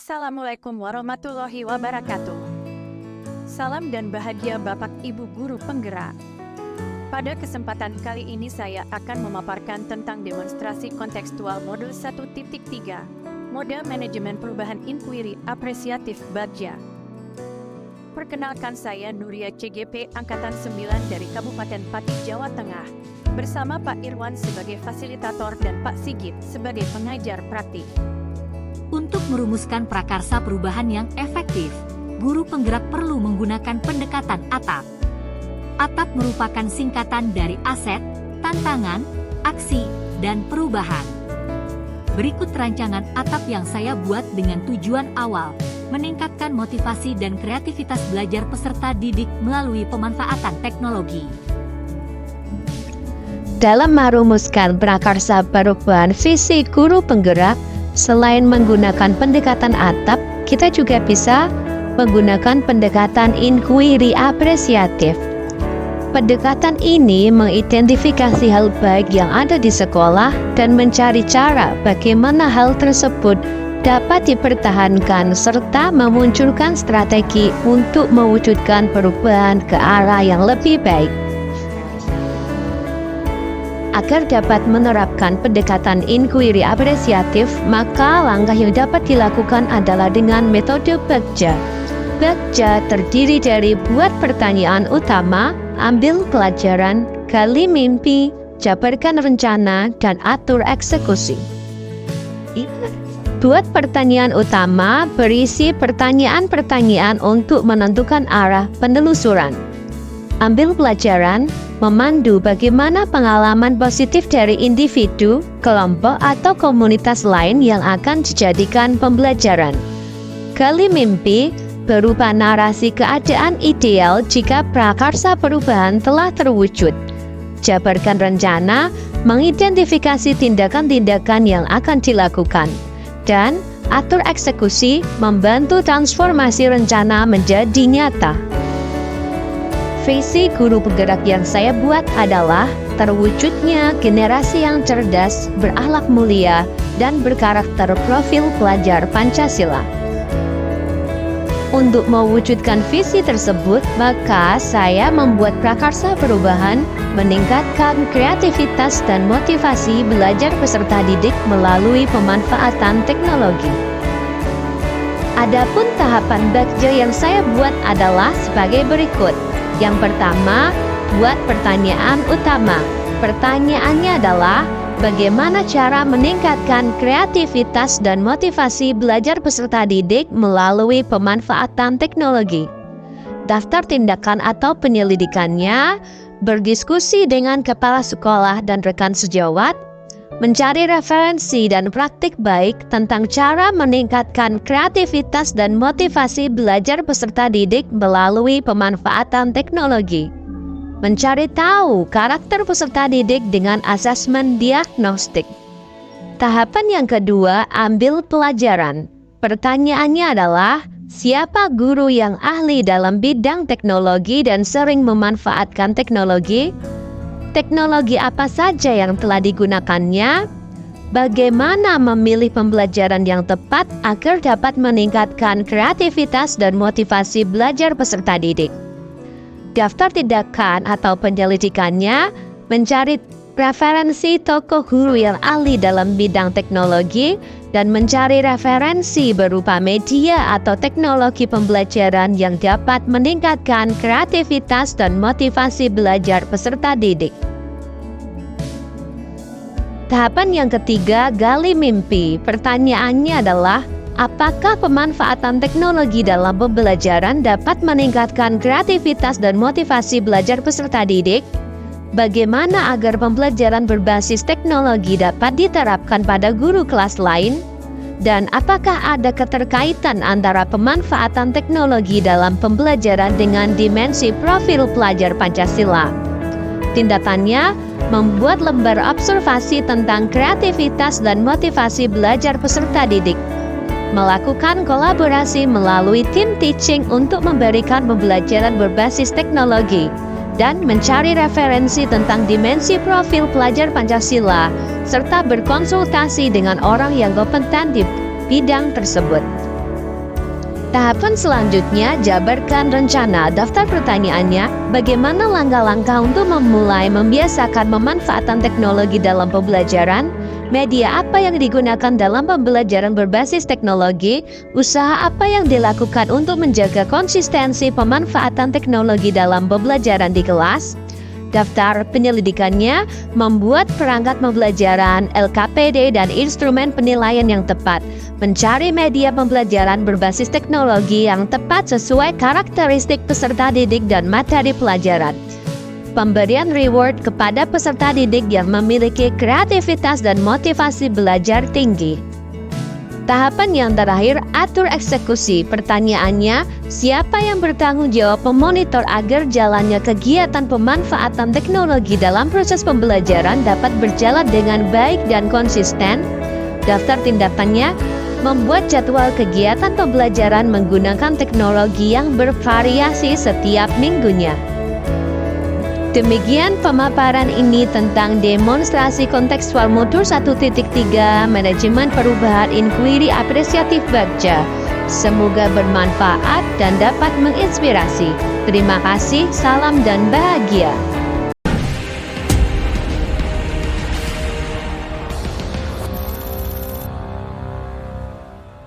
Assalamualaikum warahmatullahi wabarakatuh. Salam dan bahagia Bapak Ibu Guru Penggerak. Pada kesempatan kali ini saya akan memaparkan tentang demonstrasi kontekstual modul 1.3, Mode Manajemen Perubahan Inquiry Apresiatif Bagja. Perkenalkan, saya Nuria CGP Angkatan 9 dari Kabupaten Pati, Jawa Tengah, bersama Pak Irwan sebagai fasilitator dan Pak Sigit sebagai pengajar praktik. Untuk merumuskan prakarsa perubahan yang efektif, guru penggerak perlu menggunakan pendekatan ATAP. ATAP merupakan singkatan dari aset, tantangan, aksi, dan perubahan. Berikut rancangan ATAP yang saya buat dengan tujuan awal, meningkatkan motivasi dan kreativitas belajar peserta didik melalui pemanfaatan teknologi. Dalam merumuskan prakarsa perubahan visi guru penggerak, selain menggunakan pendekatan ATAP, kita juga bisa menggunakan pendekatan inquiry apresiatif. Pendekatan ini mengidentifikasi hal baik yang ada di sekolah dan mencari cara bagaimana hal tersebut dapat dipertahankan serta memunculkan strategi untuk mewujudkan perubahan ke arah yang lebih baik. Agar dapat menerapkan pendekatan inquiry apresiatif, maka langkah yang dapat dilakukan adalah dengan metode Bagja. Bagja terdiri dari buat pertanyaan utama, ambil pelajaran, gali mimpi, jabarkan rencana, dan atur eksekusi. Buat pertanyaan utama berisi pertanyaan-pertanyaan untuk menentukan arah penelusuran. Ambil pelajaran memandu bagaimana pengalaman positif dari individu, kelompok, atau komunitas lain yang akan dijadikan pembelajaran. Gali mimpi berupa narasi keadaan ideal jika prakarsa perubahan telah terwujud. Jabarkan rencana mengidentifikasi tindakan-tindakan yang akan dilakukan. Dan atur eksekusi membantu transformasi rencana menjadi nyata. Visi guru penggerak yang saya buat adalah terwujudnya generasi yang cerdas, berakhlak mulia, dan berkarakter profil pelajar Pancasila. Untuk mewujudkan visi tersebut, maka saya membuat prakarsa perubahan, meningkatkan kreativitas dan motivasi belajar peserta didik melalui pemanfaatan teknologi. Adapun tahapan Bagja yang saya buat adalah sebagai berikut. Yang pertama, buat pertanyaan utama. Pertanyaannya adalah, bagaimana cara meningkatkan kreativitas dan motivasi belajar peserta didik melalui pemanfaatan teknologi? Daftar tindakan atau penyelidikannya, berdiskusi dengan kepala sekolah dan rekan sejawat, mencari referensi dan praktik baik tentang cara meningkatkan kreativitas dan motivasi belajar peserta didik melalui pemanfaatan teknologi. Mencari tahu karakter peserta didik dengan asesmen diagnostik. Tahapan yang kedua, ambil pelajaran. Pertanyaannya adalah, siapa guru yang ahli dalam bidang teknologi dan sering memanfaatkan teknologi? Teknologi apa saja yang telah digunakannya? Bagaimana memilih pembelajaran yang tepat agar dapat meningkatkan kreativitas dan motivasi belajar peserta didik? Daftar tindakan atau penyelidikannya, mencari referensi tokoh guru yang ahli dalam bidang teknologi dan mencari referensi berupa media atau teknologi pembelajaran yang dapat meningkatkan kreativitas dan motivasi belajar peserta didik. Tahapan yang ketiga, gali mimpi. Pertanyaannya adalah, apakah pemanfaatan teknologi dalam pembelajaran dapat meningkatkan kreativitas dan motivasi belajar peserta didik? Bagaimana agar pembelajaran berbasis teknologi dapat diterapkan pada guru kelas lain? Dan apakah ada keterkaitan antara pemanfaatan teknologi dalam pembelajaran dengan dimensi profil pelajar Pancasila? Tindakannya, membuat lembar observasi tentang kreativitas dan motivasi belajar peserta didik. Melakukan kolaborasi melalui tim teaching untuk memberikan pembelajaran berbasis teknologi. Dan mencari referensi tentang dimensi profil pelajar Pancasila, serta berkonsultasi dengan orang yang kompeten di bidang tersebut. Tahapan selanjutnya, jabarkan rencana daftar pertanyaannya, bagaimana langkah-langkah untuk memulai membiasakan pemanfaatan teknologi dalam pembelajaran, media apa yang digunakan dalam pembelajaran berbasis teknologi, usaha apa yang dilakukan untuk menjaga konsistensi pemanfaatan teknologi dalam pembelajaran di kelas, daftar penyelidikannya, membuat perangkat pembelajaran, LKPD dan instrumen penilaian yang tepat, mencari media pembelajaran berbasis teknologi yang tepat sesuai karakteristik peserta didik dan materi pelajaran. Pemberian reward kepada peserta didik yang memiliki kreativitas dan motivasi belajar tinggi. Tahapan yang terakhir, atur eksekusi. Pertanyaannya, siapa yang bertanggung jawab memonitor agar jalannya kegiatan pemanfaatan teknologi dalam proses pembelajaran dapat berjalan dengan baik dan konsisten? Daftar tindakannya, membuat jadwal kegiatan pembelajaran menggunakan teknologi yang bervariasi setiap minggunya. Demikian pemaparan ini tentang demonstrasi kontekstual modul 1.3 manajemen perubahan inquiry apresiatif Bagja. Semoga bermanfaat dan dapat menginspirasi. Terima kasih, salam dan bahagia.